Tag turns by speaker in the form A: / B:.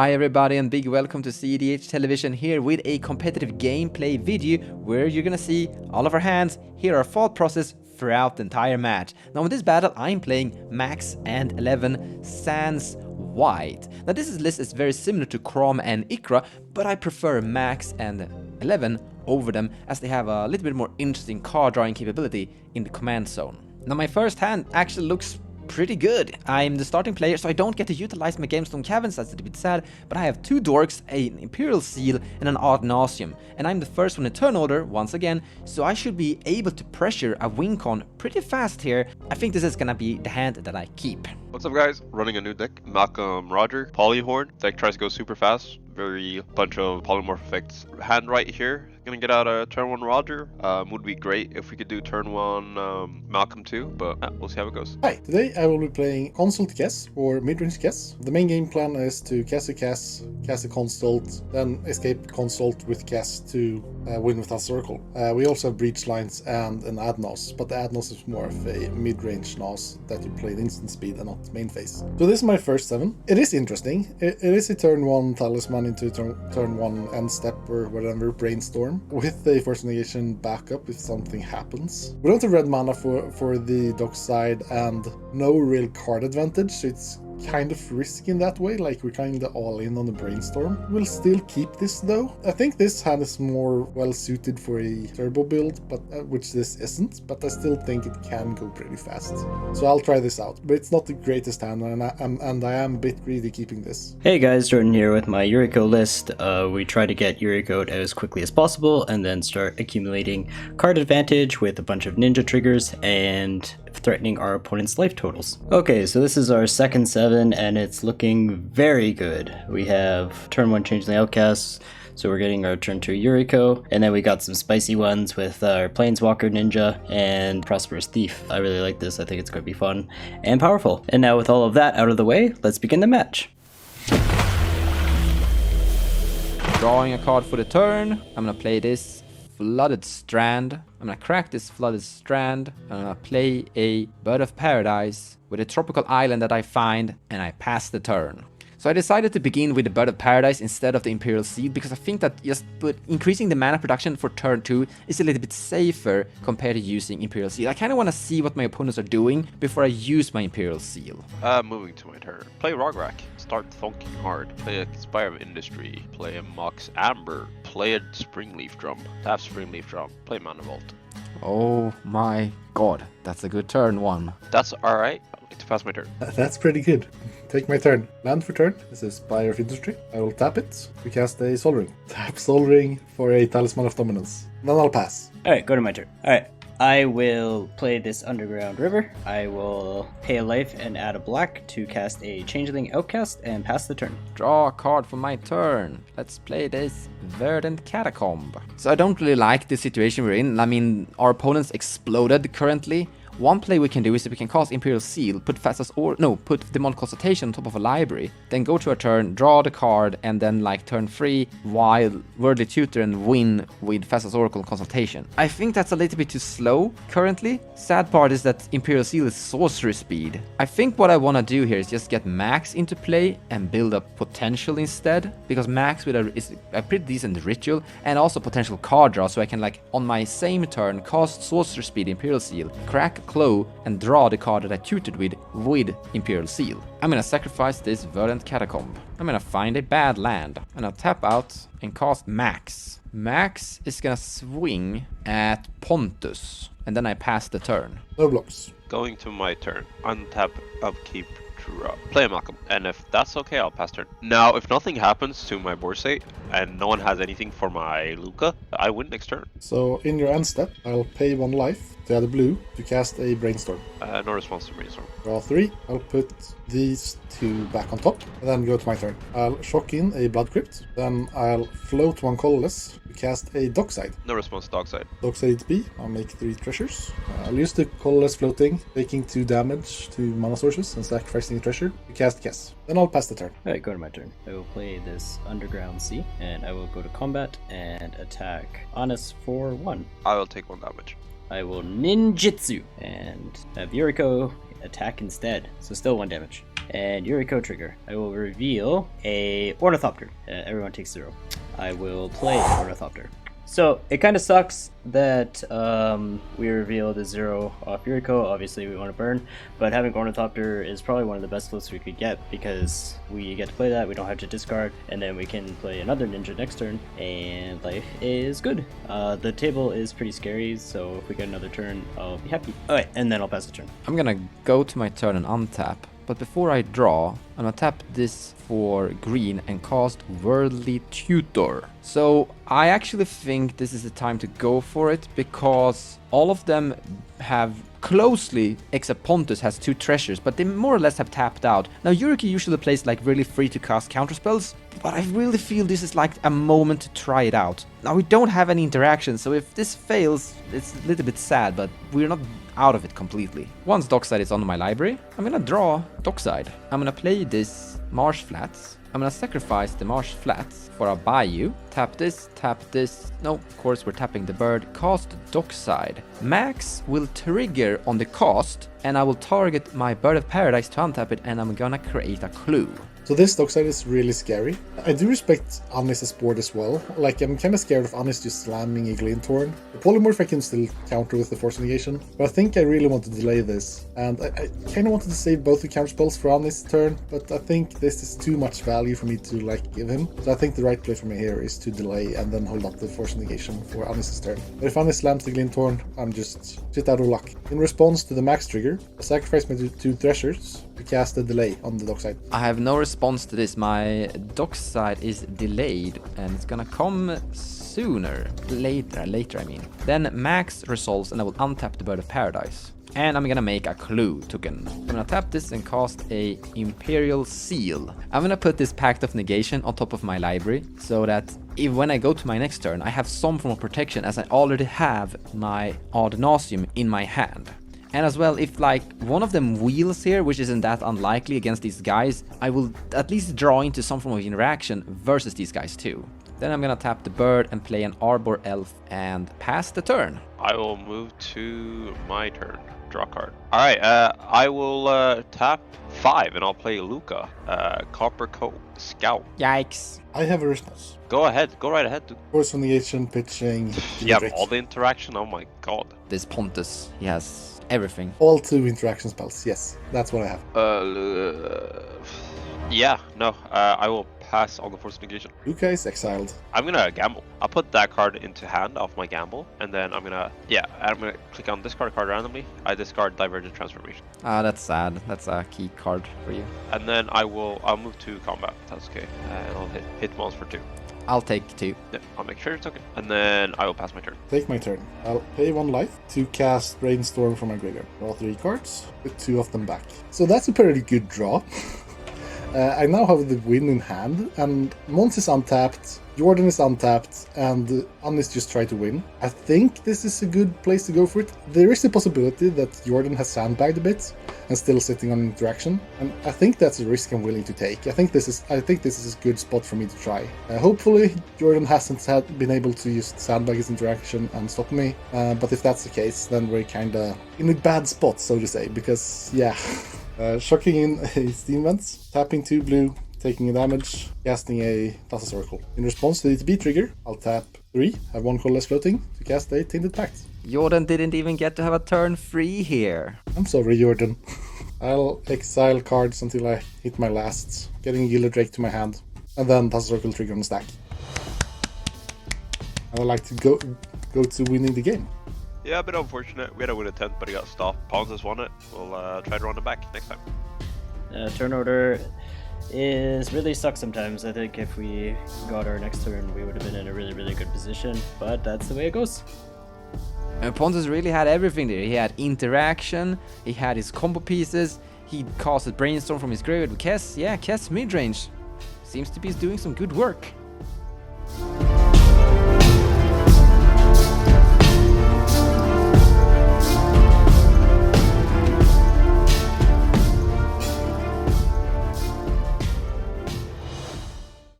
A: Hi everybody and big welcome to cEDH Television here with a competitive gameplay video where you're gonna see all of our hands, hear our thought process throughout the entire match. Now in this battle I'm playing Max and 11 Sans White. Now this list is very similar to Crom and Ikra, but I prefer Max and 11 over them as they have a little bit more interesting card drawing capability in the command zone. Now my first hand actually looks pretty good. I'm the starting player, so I don't get to utilize my Gamestone Caverns, that's a bit sad, but I have 2 Dorks, an Imperial Seal, and an Ad Nauseam. And I'm the first one in turn order, once again, so I should be able to pressure a Wincon pretty fast here. I think this is gonna be the hand that I keep.
B: What's up guys, running a new deck, Malcom Rograkh, polyhorn. Deck tries to go super fast, very bunch of polymorph effects. Hand right here, gonna get out a turn 1 Roger. Would be great if we could do turn 1 Malcom too, but we'll see how it goes.
C: Hi, today I will be playing Consult Kess or Midrange Kess. The main game plan is to cast a Kess, cast a Consult, then escape Consult with Kess to win with a Circle. We also have Breach Lines and an Adnos, but the Adnos is more of a mid-range Nos that you play at instant speed and not main phase. So this is my first 7. It is interesting. It is a turn 1 Talisman into turn 1 End Step or whatever, Brainstorm, with a Force Negation backup if something happens. We don't have red mana for the dock side and no real card advantage, so it's kind of risky in that way, like we're kind of all in on the Brainstorm. We'll still keep this though. I think this hand is more well suited for a turbo build, but which this isn't, but I still think it can go pretty fast. So I'll try this out, but it's not the greatest hand, and I am a bit greedy keeping this.
D: Hey guys, Jordan here with my Yuriko list. We try to get Yuriko as quickly as possible and then start accumulating card advantage with a bunch of ninja triggers and threatening our opponent's life totals. Okay, so this is our second 7 and it's looking very good. We have turn 1 Changeling Outcasts, so we're getting our turn 2 Yuriko, and then we got some spicy ones with our Planeswalker Ninja and Prosperous Thief. I really like this, I think it's going to be fun and powerful. And now with all of that out of the way, let's begin the match.
A: Drawing a card for the turn, I'm gonna play this Flooded Strand. I'm gonna crack this Flooded Strand. I'm gonna play a Bird of Paradise with a tropical island that I find, and I pass the turn. So I decided to begin with the Bird of Paradise instead of the Imperial Seal because I think that just increasing the mana production for turn 2 is a little bit safer compared to using Imperial Seal. I kind of want to see what my opponents are doing before I use my Imperial Seal.
B: Moving to my turn. Play Rograkh. Start thunking hard. Play a Spire of Industry. Play a Mox Amber. Play a Springleaf Drum. Tap Springleaf Drum. Play Mana Vault.
A: Oh my god, that's a good turn 1.
B: That's alright. I'd like to pass my turn.
C: That's pretty good. Take my turn. Land for turn. This is Spire of Industry. I will tap it. We cast a Sol Ring. Tap Sol Ring for a Talisman of Dominance. Then I'll pass.
D: Alright, go to my turn. Alright, I will play this Underground River. I will pay a life and add a black to cast a Changeling Outcast and pass the turn.
A: Draw a card for my turn. Let's play this Verdant Catacomb. So I don't really like the situation we're in. I mean, our opponents exploded currently. One play we can do is that we can cast Imperial Seal, put put Demonic Consultation on top of a library, then go to our turn, draw the card, and then like turn 3 while Worldly Tutor and win with Thassa's Oracle Consultation. I think that's a little bit too slow currently. Sad part is that Imperial Seal is sorcery speed. I think what I want to do here is just get Max into play and build up potential instead, because Max is a pretty decent ritual and also potential card draw, so I can like on my same turn cast sorcery speed Imperial Seal, crack Claw, and draw the card that I tutored with Imperial Seal. I'm gonna sacrifice this Verdant Catacomb. I'm gonna find a bad land. I'm gonna tap out and cast Max. Max is gonna swing at Pontus, and then I pass the turn.
C: No blocks.
B: Going to my turn. Untap, upkeep, draw. Play a Malcom. And if that's okay, I'll pass turn. Now, if nothing happens to my board state and no one has anything for my Luca, I win next turn.
C: So in your end step, I'll pay 1 life to add a blue to cast a Brainstorm.
B: No response to Brainstorm.
C: Draw 3. I'll put these 2 back on top, and then go to my turn. I'll shock in a Blood Crypt, then I'll float 1 colorless to cast a Dockside.
B: No response to Dockside.
C: Dockside B. I'll make 3 treasures. I'll use the colorless floating, taking 2 damage to mana sources and sacrificing a treasure to cast Kess. Then I'll pass the turn.
D: Alright, go to my turn. I will play this Underground Sea, and I will go to combat and attack Honest for 1.
B: I will take 1 damage.
D: I will ninjutsu and have Yuriko attack instead, so still 1 damage. And Yuriko trigger. I will reveal a Ornithopter. Everyone takes 0. I will play Ornithopter. So it kind of sucks that we revealed a 0 off Yuriko. Obviously we want to burn, but having Ornithopter is probably one of the best floats we could get because we get to play that, we don't have to discard, and then we can play another ninja next turn, and life is good. The table is pretty scary, so if we get another turn, I'll be happy. Alright, and then I'll pass the turn.
A: I'm gonna go to my turn and untap, but before I draw, I'm gonna tap this for green and cast Worldly Tutor. So I actually think this is the time to go for it, because all of them have closely, except Pontus has 2 treasures, but they more or less have tapped out. Now Yuriko usually plays like really free to cast counterspells, but I really feel this is like a moment to try it out. Now we don't have any interaction, so if this fails, it's a little bit sad, but we're not out of it completely. Once Dockside is on my library, I'm gonna draw Dockside. I'm gonna play this Marsh Flats. I'm gonna sacrifice the Marsh Flats for a Bayou. Tap this, no, of course we're tapping the bird. Cast Dockside. Max will trigger on the cast, and I will target my Bird of Paradise to untap it, and I'm gonna create a clue.
C: So this Dockside is really scary. I do respect Anis's board as well. Like, I'm kind of scared of Anis just slamming a Glinthorn. The Polymorph I can still counter with the Force Negation, but I think I really want to delay this. And I kind of wanted to save both the counterspells for Anis' turn, but I think this is too much value for me to, like, give him. So I think the right play for me here is to delay and then hold up the Force Negation for Anis' turn. But if Anis slams the Glinthorn, I'm just shit out of luck. In response to the Max trigger, I sacrifice my 2 treasures to cast a delay on the Dockside.
A: I have no response to this. My Dockside is delayed, and it's gonna come sooner. Later I mean. Then Max resolves, and I will untap the Bird of Paradise. And I'm gonna make a clue token. I'm gonna tap this and cast a Imperial Seal. I'm gonna put this Pact of Negation on top of my library, so that when I go to my next turn, I have some form of protection, as I already have my Ad Nauseam in my hand. And as well, if like one of them wheels here, which isn't that unlikely against these guys, I will at least draw into some form of interaction versus these guys too. Then I'm gonna tap the bird and play an Arbor Elf and pass the turn.
B: I will move to my turn. Draw card. Alright, I will tap 5 and I'll play Luca. Copper Coat Scout.
A: Yikes.
C: I have a response.
B: Go ahead, go right ahead, dude.
C: Force Negation, pitching.
B: Yeah,
C: Drake.
B: all the interaction, oh my god.
A: This Pontus, he has everything.
C: All 2 interaction spells, yes. That's what I have.
B: Yeah, no, I will pass on the Force Negation.
C: Luca is exiled.
B: I'm gonna gamble. I'll put that card into hand off my gamble, and then I'm gonna click on discard a card randomly. I discard Divergent Transformation.
A: Ah, that's sad. That's a key card for you.
B: And then I'll move to combat. That's okay. And I'll hit once for 2.
A: I'll take 2.
B: Yeah, I'll make sure it's okay. And then I will pass my turn.
C: Take my turn. I'll pay 1 life to cast Brainstorm from my graveyard. Draw 3 cards, put 2 of them back. So that's a pretty good draw. I now have the win in hand, and Mons is untapped, Jordan is untapped, and Anis just tried to win. I think this is a good place to go for it. There is a possibility that Jordan has sandbagged a bit and still sitting on interaction, and I think that's a risk I'm willing to take. I think this is a good spot for me to try. Hopefully Jordan hasn't been able to use sandbag his interaction and stop me, but if that's the case, then we're kinda in a bad spot, so to say, because yeah. Shocking in a Steam Vents, tapping 2 blue, taking a damage, casting a Thassa's Oracle. In response to the ETB trigger, I'll tap 3, have 1 colorless floating, to cast a Tainted Pact.
A: Jordan didn't even get to have a turn free here.
C: I'm sorry, Jordan. I'll exile cards until I hit my last, getting Gilded Drake to my hand, and then Thassa's Oracle trigger on the stack. I would like to go to winning the game.
B: Yeah, a bit unfortunate. We had a win attempt, but he got stopped. Pontus won it. We'll try to run it back next time.
D: Turn order is really sucks sometimes. I think if we got our next turn, we would have been in a really, really good position, but that's the way it goes.
A: And Pontus really had everything there. He had interaction, he had his combo pieces, he casted Brainstorm from his graveyard with Kess. Yeah, Kess midrange. Seems to be doing some good work.